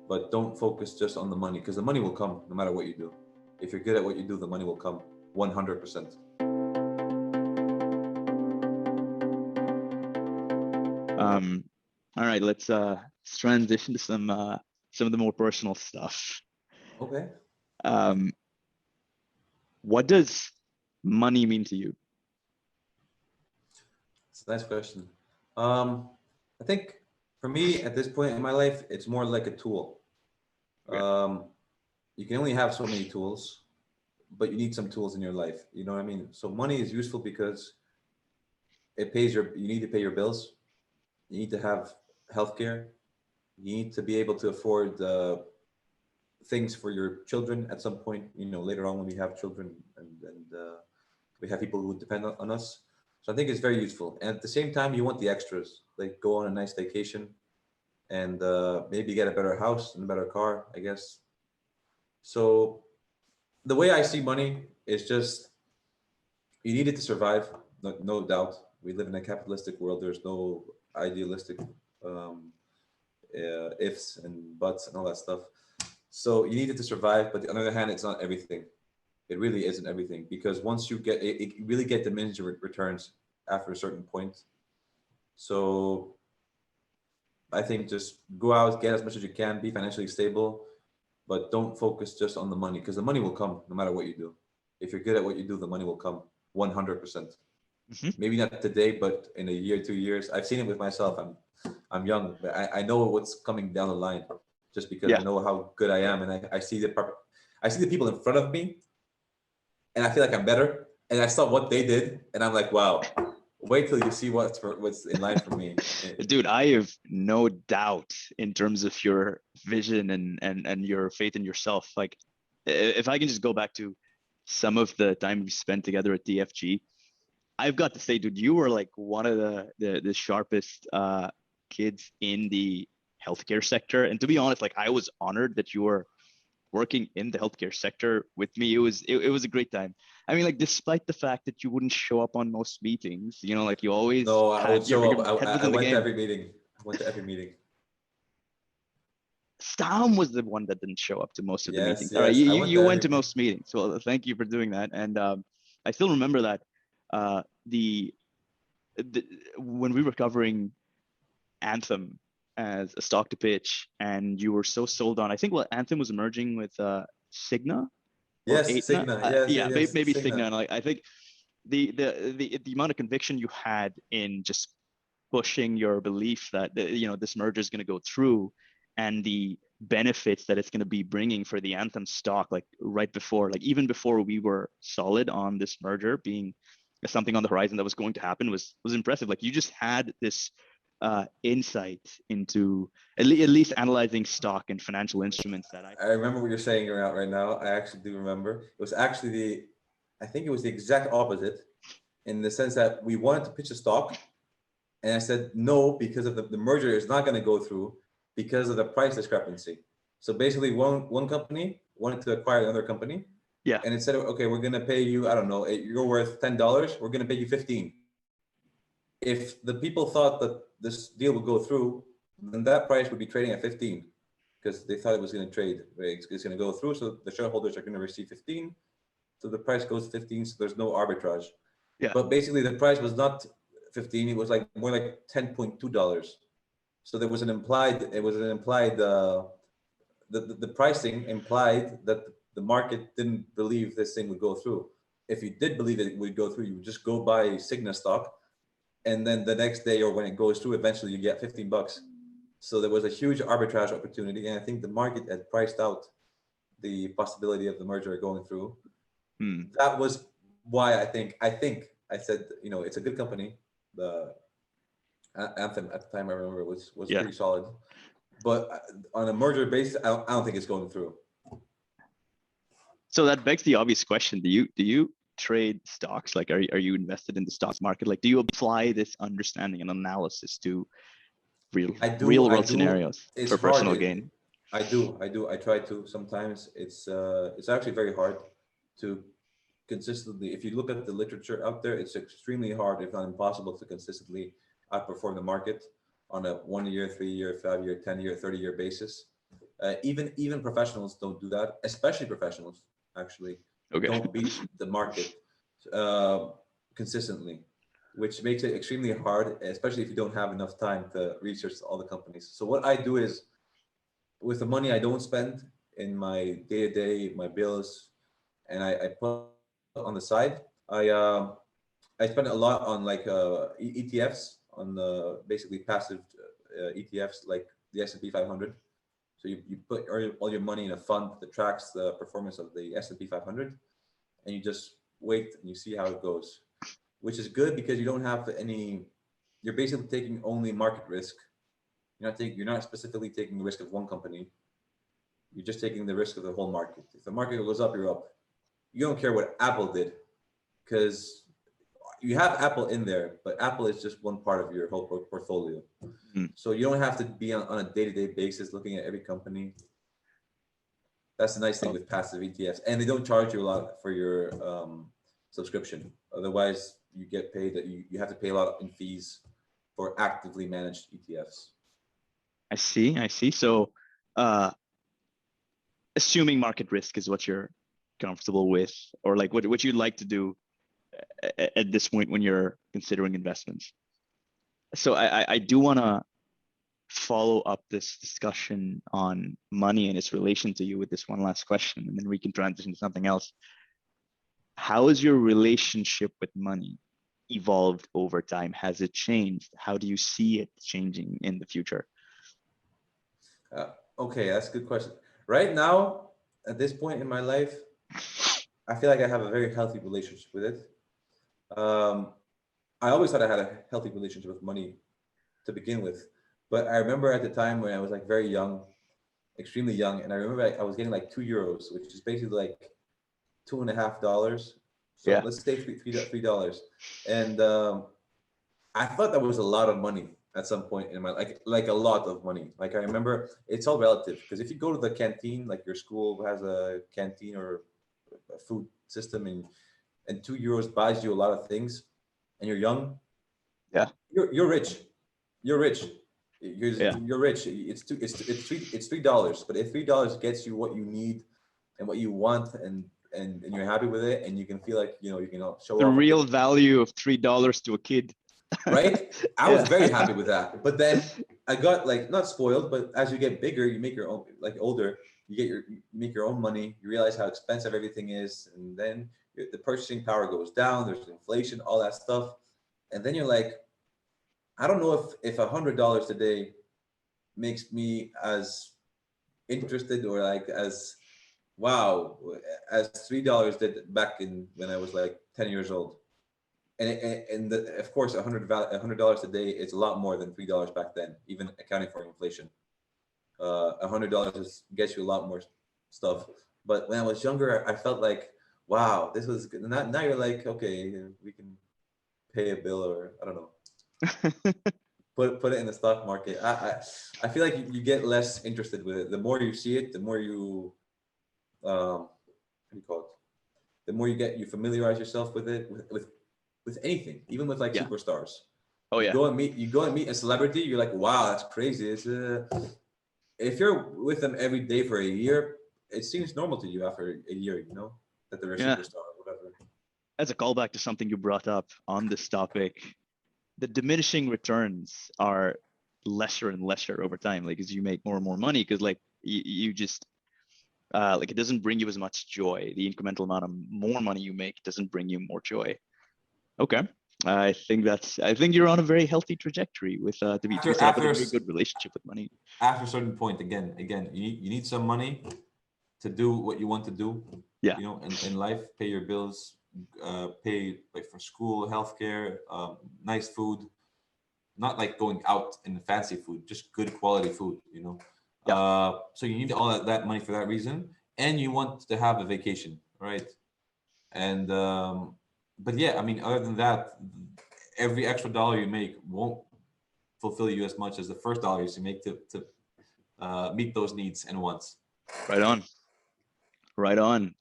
but don't focus just on the money, because the money will come no matter what you do. If you're good at what you do, the money will come 100%. Um, all right, let's transition to some of the more personal stuff. Okay. Um, what does money mean to you? It's a nice question. I think for me at this point in my life, it's more like a tool. Okay. You can only have so many tools, but you need some tools in your life. You know what I mean? So money is useful because you need to pay your bills. You need to have healthcare. You need to be able to afford things for your children at some point, later on when we have children and we have people who depend on us. So I think it's very useful. And at the same time, you want the extras, like go on a nice vacation and maybe get a better house and a better car, I guess. So the way I see money is just you need it to survive, no doubt. We live in a capitalistic world. There's no idealistic um, ifs and buts and all that stuff. So you need it to survive, but on the other hand, it's not everything. It really isn't everything, because once you get it, it really get diminished returns after a certain point. So I think just go out, get as much as you can, be financially stable, but don't focus just on the money, because the money will come no matter what you do. If you're good at what you do, the money will come 100%. Mhm. Maybe not today, but in a year, 2 years. I've seen it with myself. I'm young, but I know what's coming down the line, just because I Yeah, know how good I am, and I see I see the people in front of me, and I feel like I'm better. And I saw what they did, and I'm like, wow. Wait till you see what's in line for me. dude, I have no doubt in terms of your vision and your faith in yourself. Like, if I can just go back to some of the time we spent together at DFG, I've got to say, dude, you were like one of the sharpest kids in the healthcare sector. And to be honest, like I was honored that you were working in the healthcare sector with me. It was a great time. I mean, like despite the fact that you wouldn't show up on most meetings, like you always No, I would had your show your up. head was I in the went to game. every meeting. I went to every meeting. Stam was the one that didn't show up to most of the Yes, meetings. All right, yes, you I you, went you to went every to meeting. most meetings, so thank you for doing that. And I still remember that the when we were covering Anthem as a stock to pitch, and you were so sold on. I think Anthem was merging with Cigna or Yes, Aetna. Signa. Yes, Yeah, yes, yes, maybe Cigna. Signa. And I think the amount of conviction you had in just pushing your belief that this merger is going to go through, and the benefits that it's going to be bringing for the Anthem stock, like right before, like even before we were solid on this merger being something on the horizon that was going to happen, was impressive. Like you just had this insight into at least analyzing stock and financial instruments that I I remember what you're saying right now. I actually do remember. It was actually I think it was the exact opposite, in the sense that we wanted to pitch a stock, and I said no because of the merger is not going to go through because of the price discrepancy. So basically, one company wanted to acquire another company, yeah. and it said, okay, we're going to pay you, I don't know, you're worth $10. We're going to pay you 15. If the people thought that this deal would go through, then that price would be trading at 15, because they thought it was going to trade. Right? It's going to go through, so the shareholders are going to receive 15. So the price goes 15, so there's no arbitrage. Yeah. But basically, the price was not 15; it was like more like $10.2. So there was an implied. It was an implied. The pricing implied that the market didn't believe this thing would go through. If you did believe it would go through, you would just go buy Cigna stock, and then the next day or when it goes through, eventually you get $15. So there was a huge arbitrage opportunity, and I think the market had priced out the possibility of the merger going through. Hmm. That was why I think I said, it's a good company. The Anthem at the time, I remember, was Yeah. pretty solid, but on a merger basis, I don't think it's going through. So that begs the obvious question: Do you trade stocks? Like, are you invested in the stock market? Like, do you apply this understanding and analysis to real I do, real I world do. scenarios It's for hard. personal gain? I do. I try to. Sometimes it's actually very hard to consistently. If you look at the literature out there, it's extremely hard, if not impossible, to consistently outperform the market on a 1 year, 3 year, 5 year, 10 year, 30-year basis. Even professionals don't do that, especially professionals actually Okay. don't beat the market uh, consistently, which makes it extremely hard, especially if you don't have enough time to research all the companies. So what I do is, with the money I don't spend in my day to day, my bills, and I put on the side, I spend a lot on like ETFs, on basically passive ETFs like the S&P 500. So you put all your money in a fund that tracks the performance of the S&P 500, and you just wait and you see how it goes, which is good because you don't have any. You're basically taking only market risk. You're not specifically taking the risk of one company. You're just taking the risk of the whole market. If the market goes up, you're up. You don't care what Apple did because you have Apple in there, but Apple is just one part of your whole portfolio. Mm. So you don't have to be on a day-to-day basis looking at every company. That's the nice thing Oh, with passive ETFs, and they don't charge you a lot for your subscription. Otherwise, you get paid that you have to pay a lot in fees for actively managed ETFs. I see. I see. So, uh, assuming market risk is what you're comfortable with, or like what you'd like to do at this point when you're considering investments. So I do want to follow up this discussion on money and its relation to you with this one last question, and then we can transition to something else. How has your relationship with money evolved over time? Has it changed? How do you see it changing in the future? Uh, okay, that's a good question. Right now, at this point in my life, I feel like I have a very healthy relationship with it. Um, I always thought I had a healthy relationship with money to begin with, but I remember at the time when I was like very young, extremely young, and I remember I was getting like €2, which is basically like $2.50. So Yeah. let's say $3, and I thought that was a lot of money at some point in my like a lot of money. Like I remember, it's all relative because if you go to the canteen, like your school has a canteen or a food system, and €2 buys you a lot of things, and you're young, Yeah. you're rich. You're rich. Yeah. You're rich. It's $3. But if $3 gets you what you need and what you want, and you're happy with it, and you can feel like you can show The off a bit, real value of $3 to a kid. right? I was Yeah. very happy with that. But then I got like not spoiled, but as you get bigger, you make your own, like older, you make your own money. You realize how expensive everything is, and then the purchasing power goes down. There's inflation, all that stuff, and then you're like, I don't know if $100 today makes me as interested or like as wow as $3 did back in when I was like 10 years old. Of course, $100 today is a lot more than $3 back then, even accounting for inflation. $100 gets you a lot more stuff. But when I was younger, I felt like, wow, this was good. Now you're like, okay, we can pay a bill, or I don't know, put it in the stock market. I feel like you get less interested with it. The more you see it, the more you what do you call it? The more you familiarize yourself with it, with anything, even with like Yeah. superstars. Oh yeah. You go and meet a celebrity, you're like, wow, that's crazy. If you're with them every day for a year, it seems normal to you after a year, that they're a Yeah. superstar or whatever. As a callback to something you brought up on this topic, the diminishing returns are lesser and lesser over time, like as you make more and more money, because like you just like it doesn't bring you as much joy. The incremental amount of more money you make doesn't bring you more joy. Okay. I think you're on a very healthy trajectory with to be After set up with a after very good relationship with money. after a certain point, again, you need some money to do what you want to do, Yeah. in life, pay your bills, pay like for school, healthcare, nice food, not like going out in fancy food, just good quality food. Yeah. So you need all that money for that reason, and you want to have a vacation, right? And but yeah, I mean, other than that, every extra dollar you make won't fulfill you as much as the first dollars you make to meet those needs and wants. Right on. Right on.